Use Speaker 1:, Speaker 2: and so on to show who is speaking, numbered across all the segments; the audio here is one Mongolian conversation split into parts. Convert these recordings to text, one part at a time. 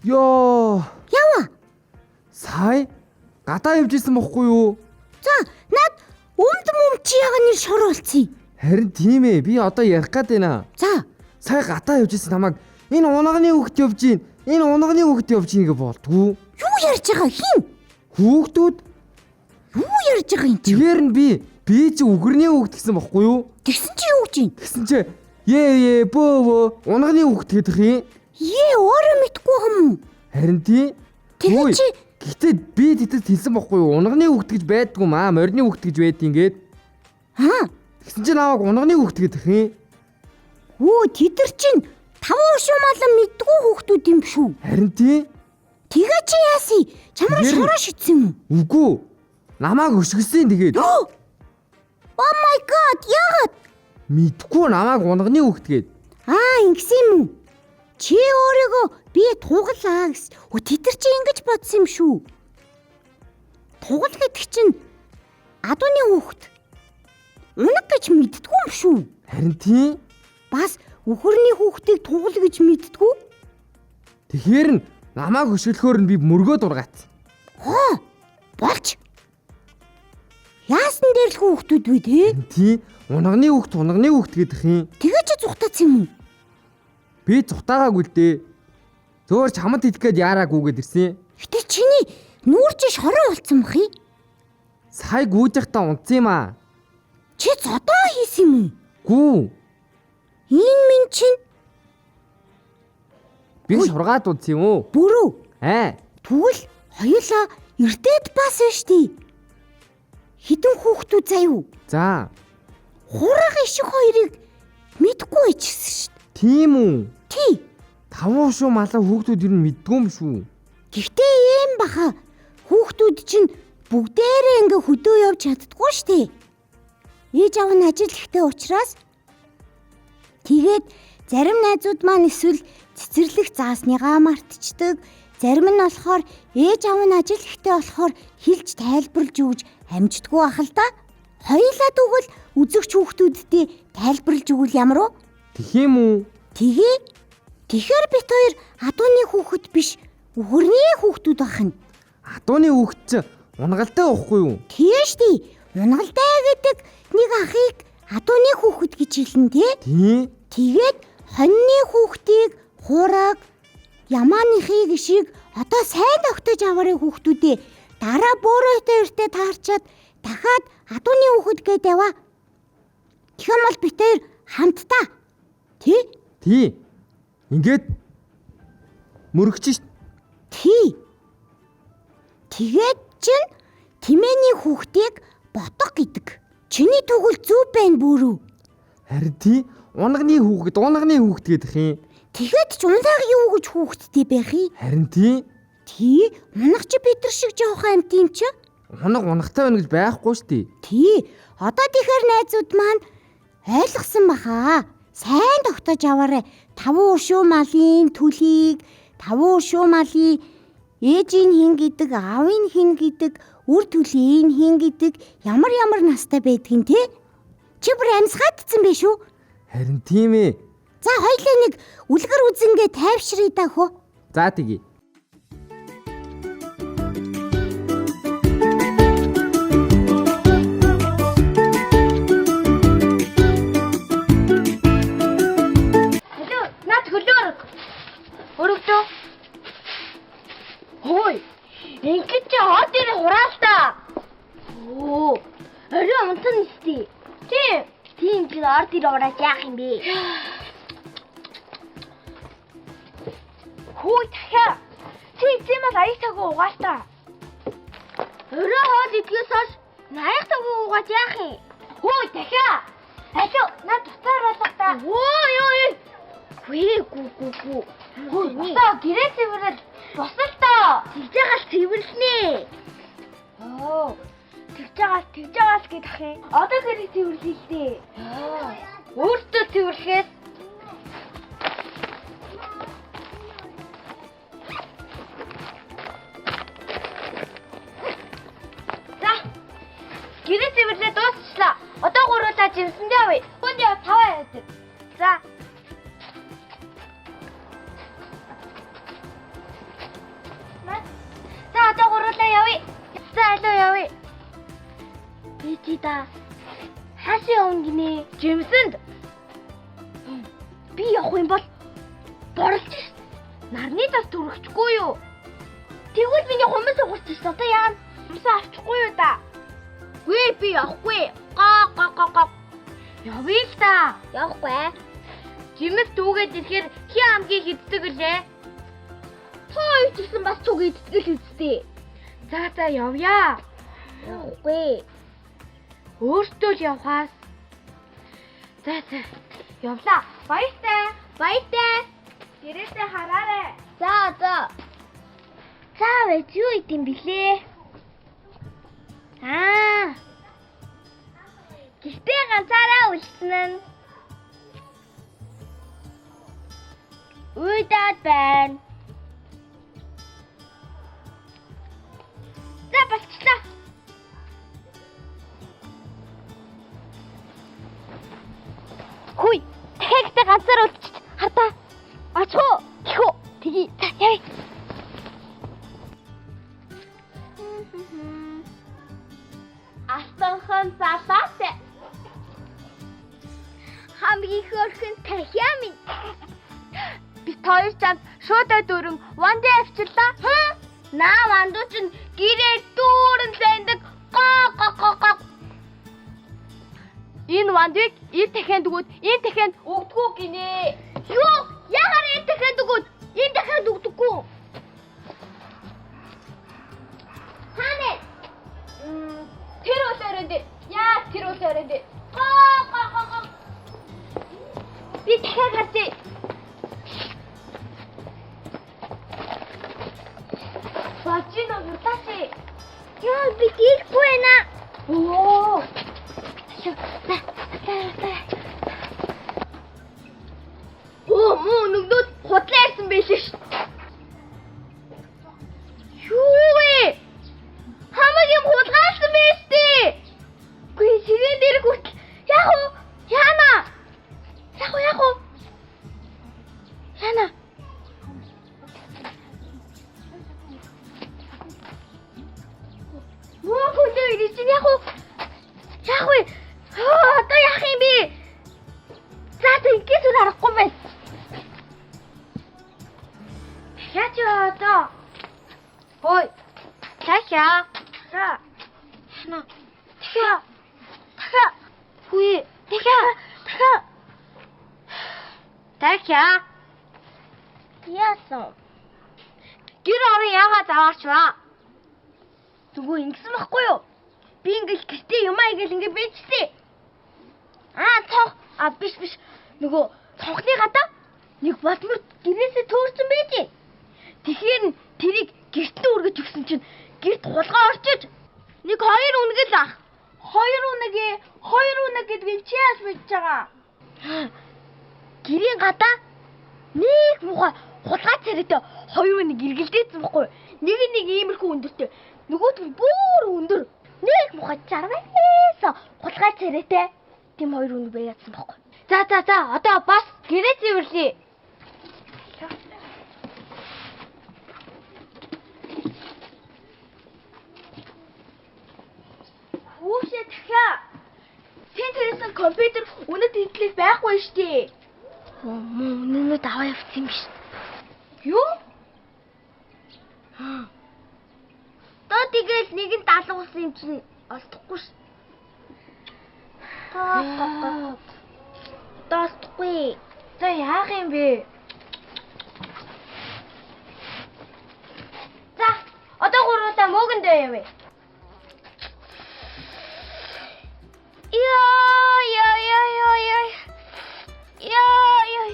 Speaker 1: Ёо.
Speaker 2: Ява.
Speaker 1: Сая гадаа явж исэн бохгүй юу?
Speaker 2: За, над өмд чи яга нэр шор болцъё.
Speaker 1: Харин тийм ээ. Би одоо ярих гээд байна.
Speaker 2: За.
Speaker 1: Сая гадаа явж исэн намайг энэ унагны хүүхэд явж гин. Энэ унагны хүүхэд явж гин гэж болдгоо.
Speaker 2: Юу ярьж байгаа хин?
Speaker 1: Хүүхдүүд
Speaker 2: Юу ярьж байгаа юм чи?
Speaker 1: тэгэхээр нь би чи үгэрний хүүхэд гэсэн бохгүй юу?
Speaker 2: Тэгсэн чи юу гэж юм?
Speaker 1: Тэгсэн чи ээ бөө унагны хүүхэд гэдэг юм.
Speaker 2: Өөрөө мэдгүй юм.
Speaker 1: Харин тийм.
Speaker 2: Тэгээ чи
Speaker 1: гэхдээ би тэтэд хэлсэн бохгүй юу? Унагны хүүхэд гэж байдгүй маа, морины хүүхэд гэж байд ингээд. Тэгсэн чи намайг унагны хүүхэд гэдэг юм.
Speaker 2: Тэд нар чинь таван шумаалан мэдгүй хүүхдүүд юм шүү.
Speaker 1: Харин тийм.
Speaker 2: Тэгээ чи яасыг? Чамраа шороо шитсэн юм уу?
Speaker 1: Үгүй. Намайг өшгсөн тэгээд.
Speaker 2: Oh my god, яагаад?
Speaker 1: Мэдгүй намайг унагны хүүхэд гээд.
Speaker 2: Ингэсэн юм уу? Чи өөрийгөө би тугалаа гэсэн. Тэд нар чи ингэж бодсон юм шүү. Тугал гэдэг чинь адууны хүүхэд. Унаг гэж мэддэггүй юм шүү.
Speaker 1: Харин тийм.
Speaker 2: Бас үхэрний хүүхдийг тугал гэж мэддэггүй.
Speaker 1: Тэгэхээр нь намайг өшгөлөхөөр нь би мөргөө дургаат.
Speaker 2: Болж. Яасан дээр л хүүхдүүд вэ те?
Speaker 1: Тийм. Унагны хүүхэд гэдэг юм.
Speaker 2: Тэгээ чи зүхтац юм уу?
Speaker 1: Би зүхтаагаагүй л дээ. Зөөр чамд идэх гээд яараагүйгээд ирсэн.
Speaker 2: Гэтэ чиний нүүр чи шороо болцсон бах юм.
Speaker 1: Сая гүйж явахдаа унтсан юм аа.
Speaker 2: Чи зодоо хийсэн юм уу?
Speaker 1: Гүү.
Speaker 2: Энэ минь чин
Speaker 1: Би шургаад унтсан юм уу?
Speaker 2: бүрүү. Тэгвэл хоёулаа эрдээд бас байна штий. Хідэн хүүхдүүд заяа.
Speaker 1: За.
Speaker 2: Хураг ишиг хоёрыг мэдгүй ичсэн штт.
Speaker 1: Тийм үү?
Speaker 2: Тий.
Speaker 1: Таван шүү малаа хүүхдүүд ер нь мэддгүй юм шүү.
Speaker 2: Гэхдээ ийм баха. Хүүхдүүд чинь бүгдээрээ ингээ хөдөө явж чаддгүй штий. Ээж аав нь ажил ихтэй учраас тэгээд зарим найзууд маань эсвэл цэцэрлэг заасныгаа мартчихдаг. Зарим нь болохоор ээж аав нь ажил ихтэй болохоор хэлж тайлбарлаж өгж амждаггүй ах л да. Хоёулаа тэгвэл үзэгч хүүхдүүддээ тайлбарлаж өгвөл ямар вэ?
Speaker 1: Тэхим үү?
Speaker 2: Тэгэхээр бит хоёр адууны хүүхэд биш, үхэрний хүүхдүүд бахна.
Speaker 1: Адууны хүүхэд чи унгалтай байхгүй юу?
Speaker 2: Тийм штий. Унгалтай гэдэг нэг ахыг адууны хүүхэд гэж хэлнэ тий?
Speaker 1: Тийм.
Speaker 2: Тэгээд хоньны хүүхдийг хураг ямааныхыг ишиг одоо сайн тогтож аваарай хүүхдүүдээ дараа бөөрөөтэй өртөө таарчаад дахиад адууны хүүхэд гээд яваа. Тэгэх бол бит хоёр хамтдаа. Тий?
Speaker 1: Ингээд мөрөгч шít.
Speaker 2: Тий. Тэгээд чин тэмээний хүүхдийг ботго гэдэг. Чиний тэгвэл зүв байна бүрүү.
Speaker 1: Харин тий. Унагны хүүхэд гэдэг юм.
Speaker 2: Тэгэхэд ч унаг юу гэж хүүхэдтэй байх юм?
Speaker 1: Харин тий.
Speaker 2: Тий. Унаг чи бид нар шиг жоохон амт юм чи?
Speaker 1: Унагтай байна гэж байхгүй штий.
Speaker 2: Тий. Одоо тэгэхээр найзууд маань ойлгосон баха. Сайн тогтож аваарай. Таван шүү малын төлийг, таван шүү малын ээжийн хин гэдэг, аавын хин гэдэг, үр төлийн хин гэдэг ямар настай байдгийг те? Чи бүр амьсгаадсан бэ шүү?
Speaker 1: Харин тийм ээ.
Speaker 2: За хоёлаа нэг үлгэр үзэнгээ тайвшрая да хөө.
Speaker 1: За тэгье.
Speaker 3: Өрөвдөө. Хөөе. Ингээд чи хот дээр хураалтаа. Орой унтан нэстий. Тийм чи ор дээр ураад яах юм бэ? Хөөе дахиа. Чи эцэмэл аяг цагаа угаалтаа. Орой хоол идэхээс хойш аяг цагаа угаад яах юм? Хөөе дахиа. Алуу над туцаар болоо та. Ой. Гүү. Одоо гэрээ цэвэрлээд босол тоо. Тэгж байгаас цэвэрлэнэ. Тэгж байгаас гэдэг ах юм. Одоо гэрээ цэвэрлэе л дээ. Өөртөө цэвэрлэхээс За. Гэрээ цэвэрлээ дуусчлаа. Одоо гуруулаа жимсэндээ авъя. Хүнд яв таваа яа. За. Ээжида. Хаашаа явна гинэ? Жимсэнд. Би явах юм бол борлож ш. Нарны тас төрөхгүй юу? Тэгвэл миний хумс угсч ш. Одоо яана? Хумс авчихгүй юу да? Гүй би явахгүй. Га. Явъя л та. Явахгүй. Жимс дүүгээд ирэхээр хин амгийг иддэг лээ. Тоо ичсэн бас цуг иддэг л үсттэй. За явъя. Явахгүй. Өөртөө л явхаас. За явлаа. Баяртай. Гэрээсээ хараарай. За. Цаавэ юу идэм блэ? Гэртээ ганцаараа үлдсэн нь. Үйдээд байна. За болчихлоо. Хүй, дахиад ганцаар үлдчих. Хардаа. Очоо. Тэхүү. Тгий. За яа. Астанхан залаатай. Хамгийн хөөрхөн тахиа минь. Би хоёр чамд шууд дөрөн ванд авчирлаа. Наа вандуу чинь гэрээ дүүрэн лэндэг. Га. Энэ вандыг энэ дахиад өгөөд энэ дахиад өгдөггүй гинэ. Юу? Яагаад энэ дахиад өгөөд энэ дахиад өгдөггүй? Ханаа. Тэр үлээрэнд. Га. Би дахиад хатъя. Бачино юртаси. Яа би тийхгүй байна. Оо. Муу нүгнүүд худлаа ирсэн байлээ ш. Юу вэ? Хамаг юм хулгайлсан байж тээ. Гүй сэрэн дээр хүртэл. Яах вэ? Яана. Муу хөдөө ирсэн яах вэ? Одоо яах юм бэ? За ингээс үл харахгүй байна. Яач одоо? Хой. Тахиа. Хана. Тахиа. Хүй. Тахиа. Яасан. Гэр орон яагаад аваач ба? Зүгөө ингэсэн байхгүй юу? Би ингээл гэртээ юмаа игээл ингээ бийчтэй. Цонх. Биш. Нөгөө цонхны гадаа нэг бадмөр гэрээсээ төөрсөн байдیں۔ Тэгэхээр тэрийг гэртээ өргөж өгсөн чинь гэрт хулгай орчиж нэг 2 үнэг л ах. 2 үнэг гэдгийг чи яаж мэдж байгаа? Гэрийн гадаа нэг муухай хулгай царайтай 2 үнэг эргэлдээсэн байхгүй юу? Нэг иймэрхүү өндөртэй. Нөгөөт нь бүр өндөр. Нэг муухай жаргаас хулгай царайтай. Тим 2 үнэг байгаадсан байхгүй. За одоо бас гэрээ цэвэрлэе. Хүүшээ дахиа. Тэн тэрсэн компьютер үнэт хэдлэл байхгүй штий. Мөн үнэнүүд аваа явсан юм биш. Юу? Тоо тэгэл нэг нь даалгуулсан юм чинь олдохгүй ш. Тоохгүй. За яах юм бэ? За одоо гурвуудаа мөгөндөө явъя. Яй.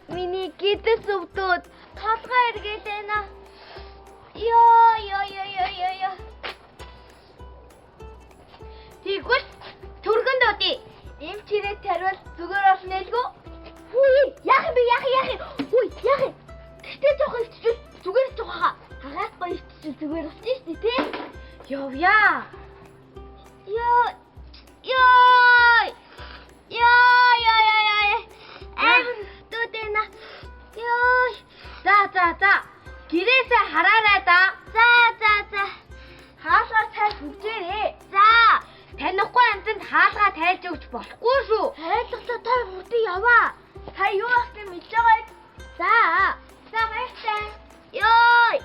Speaker 3: Миний гидс өвдөд толгой эргээд байна. Яй. Тэгвэл түргэнд өдий. Им чирээ тариул зүгээр олно нэлгүй. Хүй, яах юм? Хүй, яах юм? Тэгтээ жоохон иччихвэл зүгээр ч ухаа. Хагаас гоё иччихвэл зүгээр болчих шүү дээ, тий? Явъя. Яй. Тутена. Яй. За. Гэрээсээ хараарай да. За. Хаалгаа цай хөвжээрээ. За. Танихгүй амтанд хаалгаа тайлж өгч болохгүй шүү. Айлглаа та хүрдээ яваа. Та юу ахтыг мэдж байгаа юм? За баяртай. Йой.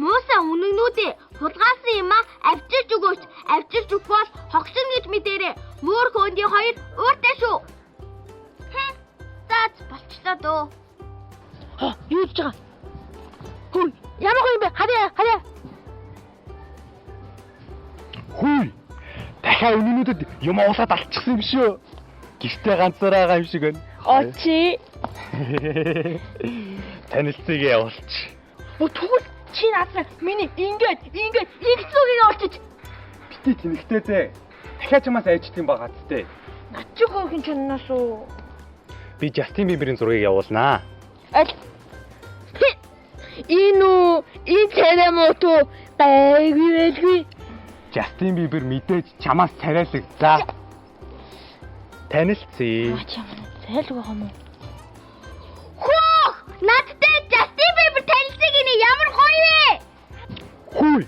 Speaker 3: Мууса үнэгнүүдээ хулгайлсан юм авчирч өгөөч. Авчирч өгвөл хогшин гэж мэдээрэй. Мөр хөөндийн хоёр ууртай шүү. Заац болчлоо дөө.
Speaker 4: Юу гэж байгаа? Хөөе, ямар гоё юм бэ? Хараа.
Speaker 5: Хөөе. Дахиад үнэнүүдэд юм уулаад алчихсан юм шүү. Гэртээ ганцаараа байгаа юм шиг байна.
Speaker 4: Очи.
Speaker 5: Танилцыг явуулч.
Speaker 4: Тэгвэл чи наасаа миний ингээд игцүүгээ олчиж.
Speaker 5: Битээ тэнэгтэй зэ. Дахиад чамаас айждаг юм байгаа зү.
Speaker 4: Над чи хоохийн чаннаас уу.
Speaker 5: Би Justin Bieber-ийн зургийг явуулнаа.
Speaker 4: Аль. Энэ церемонито байггүй.
Speaker 5: Justin Bieber мэдээж чамаас царайлагдаа. Танилцъя.
Speaker 4: Чамаа зайлгүй байгаа юм уу?
Speaker 3: Хөөх! Надтай Justin Bieber танилцыг ин ямар гоё вэ?
Speaker 5: Хөөе.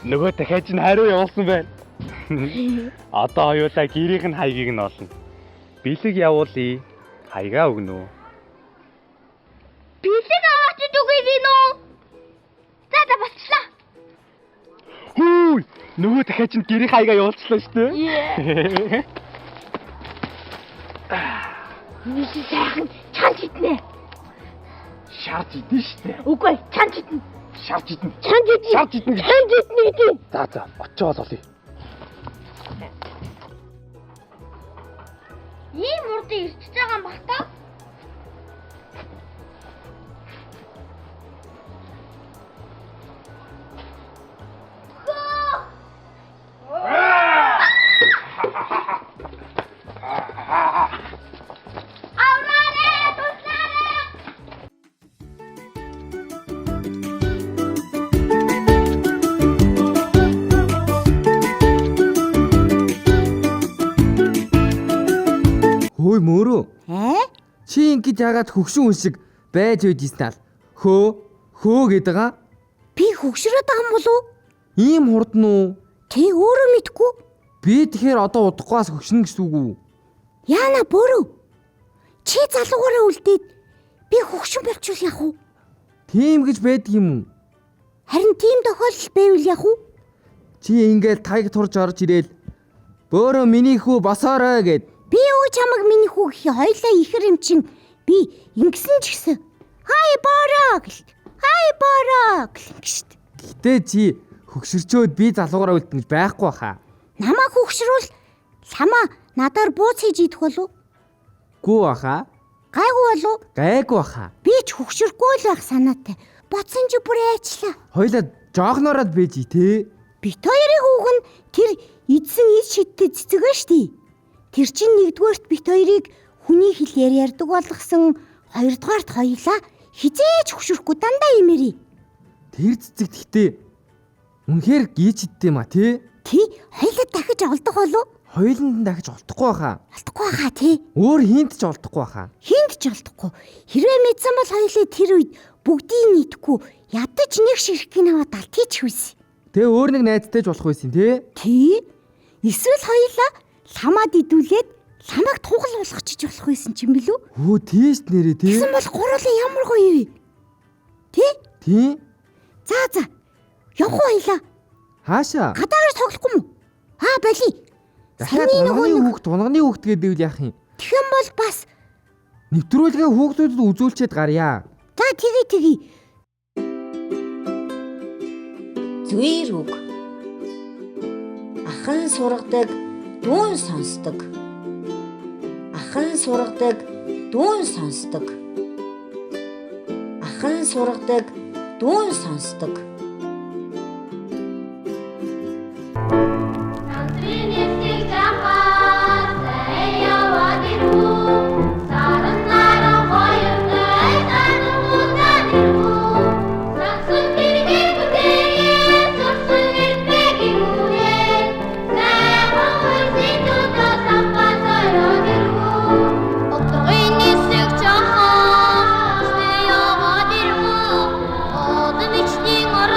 Speaker 5: Нөгөө дахиад нь хариу явуулсан байна. Одоо хоёулаа гэрийнх нь хаягийг нь олно. Бэлэг явуулъя. Хаягаа өгнө үү?
Speaker 3: Бэлэг аваач үгүй гинөө. За болчлаа.
Speaker 5: Хөөе. Нөгөө дахиад нь гэрийн хаягаа явуулчихлаа шүү дээ.
Speaker 4: Миний сайхан чанж иднэ.
Speaker 5: Шарж идэн шүү дээ.
Speaker 4: Үгүй чанж иднэ.
Speaker 5: Шарж идэн.
Speaker 4: Чанж иднэ гэдэг.
Speaker 5: За очиод олъё.
Speaker 3: Ийм урд ирчихэж байгаа юм бах та.
Speaker 1: Хөөе мөрөө. Чи ингэж яагаад хөгшин хүн шиг байж үйдсэн ал? Хөө гэдэг байгаа.
Speaker 2: Би хөгшрөөд байгаа юм болов?
Speaker 1: Ийм хурдан уу?
Speaker 2: Тэ өөрөө мэдгүй.
Speaker 1: Би тэгэхээр одоо удахгүй бас хөгшин гэсэн үг үү?
Speaker 2: Яана бөрөө. Чи залуугаараа үлдээд би хөгшин болчихвол яах вэ?
Speaker 1: Тийм гэж байдаг юм уу?
Speaker 2: Харин тийм тохиолдол байвал яах вэ?
Speaker 1: Чи ингээл тайг турж орж ирээл бөөрөө миний хүү босоорой гэд.
Speaker 2: Би юу чамаг миний хүү гэх хоёлаа ихэр юм чин би ингэсэн ч гэсэн хай бороо гэшт.
Speaker 1: Гэтэ чи хөгшөрчөөд би залуугаараа үлдэн гэж байхгүй хаа.
Speaker 2: Намаа хөгшрүүл самаа надаар бууц хийж идэх болов?
Speaker 1: Гүү баха.
Speaker 2: Гайгүй болов?
Speaker 1: Гайгүй баха.
Speaker 2: Би ч хөгшөргүй л байх санаатай. Боцсон ч бүр айчлаа.
Speaker 1: Хоёлаа жоогноороод бийж тий.
Speaker 2: Бит хоёрын хүүг нь тэр эдсэн ид шидтэй цэцэгээ штий. Тэр чинь нэгдүгээрт бит хоёрыг хүний хэлээр ярьдаг болгосон, хоёрдугаарт хоёлаа хизээч хөгшөрөхгүй дандаа имэрий.
Speaker 1: Тэр цэцэг гэхдээ үнэхээр гीचдтэй ма тий.
Speaker 2: Тий хоёлаа дахиж олдох болов?
Speaker 1: Хоёуланд нь дахиж олдохгүй баха.
Speaker 2: Олдохгүй хаа тий.
Speaker 1: Өөр хинт ч олдохгүй баха.
Speaker 2: Хинт ч олдохгүй. Хэрвээ мэдсэн бол хоёлаа тэр үед бүгдийг нийтгүй ядаж нэг ширхгийг аваад алтгийч хүйс.
Speaker 1: Тэгээ өөр нэг найзтай ч болох байсан тий.
Speaker 2: Тий. Эсвэл хоёлаа ламаад идүүлээд ламаг тугал болгочих болох байсан ч юм билүү?
Speaker 1: Хөө тийш нэрээ тий.
Speaker 2: Тэгсэн бол гурлаа ямар гоё вэ? Тий?
Speaker 1: Тий.
Speaker 2: За. Явах хоёлаа.
Speaker 1: Хаашаа?
Speaker 2: Гадаагаар тоглохгүй юм уу? Боли.
Speaker 1: Дахиад дунганы хүүхд гэдэг яах юм?
Speaker 2: Тэгэн бол бас
Speaker 1: нэвтрүүлгээ хүүхдүүдэд үзүүлчихэд гарья.
Speaker 2: за тгий. Зүгээр үг. Ахан сургадаг, дүүн сонсдог. Ахан сургадаг, дүүн сонсдог. Ахан сургадаг, дүүн сонсдог.
Speaker 3: Одны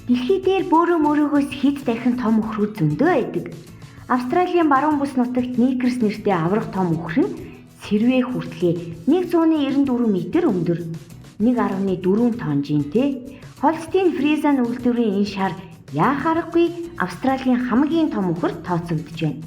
Speaker 2: Дэлхий дээр бөөрөө мөрөөгөөс хэд дахин том өхрүүд зөндөө байдаг. Австралийн баруун бүс нутагт Никерс нэртэй аврах том өхөр нь сэрвээ хүртлээ 194 метр өндөр, 1.4 тонн жинтэй. Холстин Фризен үйлдвэрийн энэ шар яахааргүй Австралийн хамгийн том өхөр тооцогдож байна.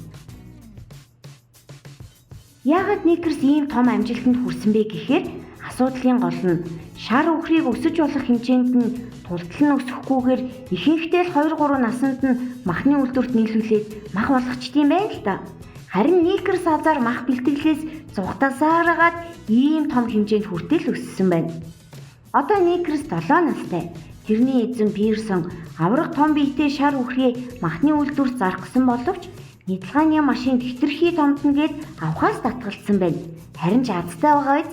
Speaker 2: Яагаад Никерс ийм том амжилтанд хүрсэн бэ гэхээр асуудлын гол нь шар өхрийг өсөж болох хэмжээнд нь тултал нь өсөхгүйгээр ихэнхдээ л 2-3 наснд нь махны үйлдвэрт нийлүүлээд мах болгочдгийм байна л да. Харин Никерс азар мах бэлтгэлээс зугатасаараад ийм том хэмжээнд хүртэл өссөн байна. Одоо Никерс 7 настай. Тэрний эзэн Пирсон аврах том биетэй шар өхрийг махны үйлдвэрт зарах гэсэн боловч нийтлгааны машин хэтэрхий томдно гэд авахаас татгалцсан байна. Харин ч азтай байгаа биз?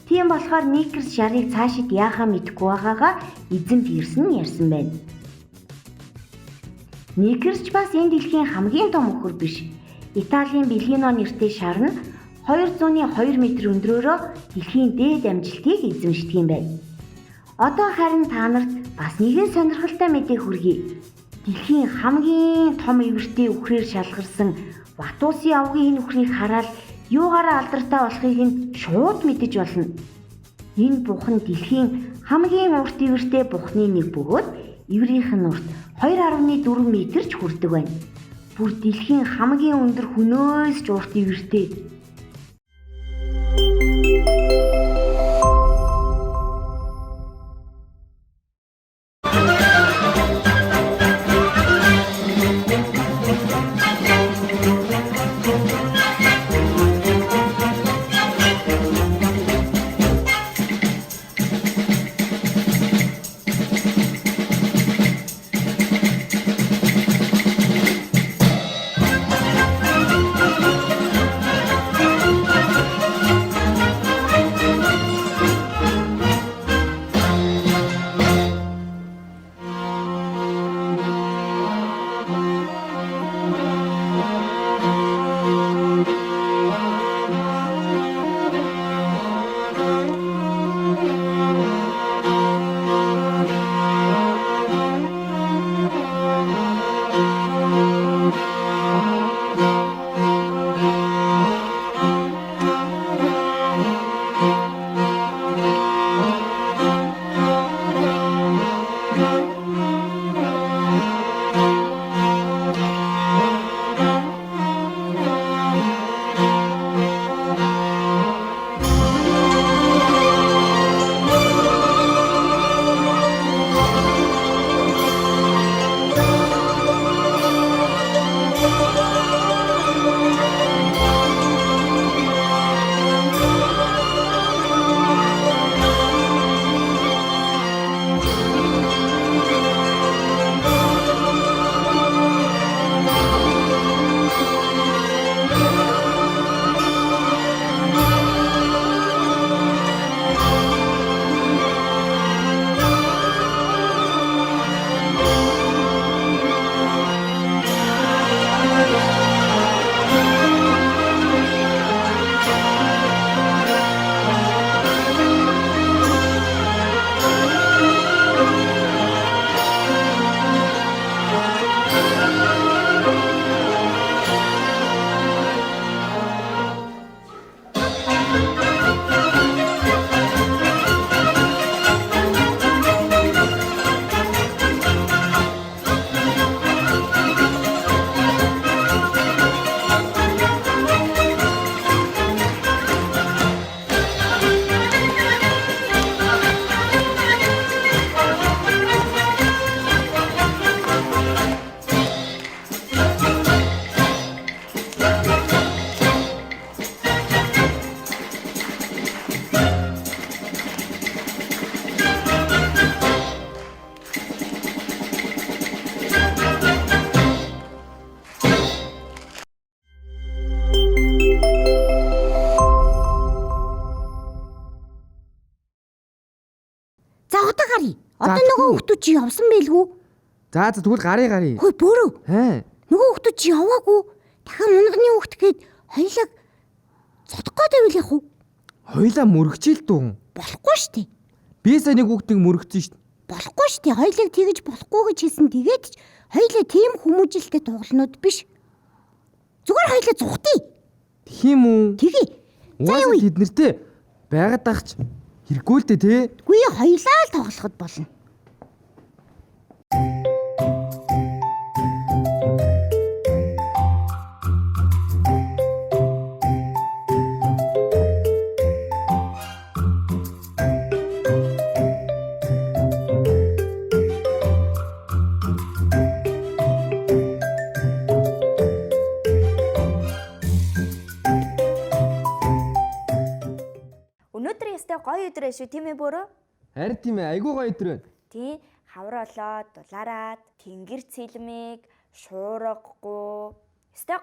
Speaker 2: Тийм болохоор Никерс шарыг цаашид яахаа мэдэхгүй байгаагаа эзэн Пирсон ярьсан байна. Никерс ч бас энэ дэлхийн хамгийн том өхөр биш. Италийн Беллино нэртэй шар нь 202 м өндрөөрөө дэлхийн дээд амжилтыг эзэмшдэг юм байна. Одоо харин та нарт бас нэгэн сонирхолтой мэдээ хүргэе. Дэлхийн хамгийн том эвэртэй үхрээр шалгарсан Ватусын авгийн энэ үхрийг хараад юугаараа алдартай болохыг нь шууд мэдэж болно. Энэ бухан дэлхийн хамгийн урт эвэртэй бухны нэг бөгөөд эврийнх нь урт 2.4 м ч хүрдэг байна. Бүр дэлхийн хамгийн өндөр хөнөөс ч урт эвэртэй. Одоо нөгөө хүүхдүүд чи явсан байлгүй?
Speaker 1: За тэгвэл гарыг.
Speaker 2: Хөөе бөрөө. Нөгөө хүүхдүүд чи яваагүй. Дахин унганы хүүхд гээд хоёлаа цодох гээд байвал яах вэ?
Speaker 1: Хоёлаа мөрөгчил дүү.
Speaker 2: Болохгүй штэ.
Speaker 1: Би сая нэг хүүхдийг мөрөгцөн штэ.
Speaker 2: Болохгүй шүү дээ. Хоёлыг тэгж болохгүй гэж хэлсэн. Тэгээд ч хоёлаа тийм хүмүүжилтэй тоглонод биш. Зүгээр хоёлаа зүхтий.
Speaker 1: Тийм үү?
Speaker 2: Тэгье. За юу?
Speaker 1: Угаасаа тэд нэртэй байгаад ахч хэрэггүй л дээ те.
Speaker 2: Үгүй хоёлаа л тоглоход болно.
Speaker 6: Өнөөдөр ястай гоё өдөр шүү тийм ээ бөөрөө?
Speaker 1: Харин тийм ээ, айгүй гоё өдөр байна.
Speaker 6: Тий, хавар олоод, дулаараад, тэнгэр цэлмэг, шуургагүй. Ястай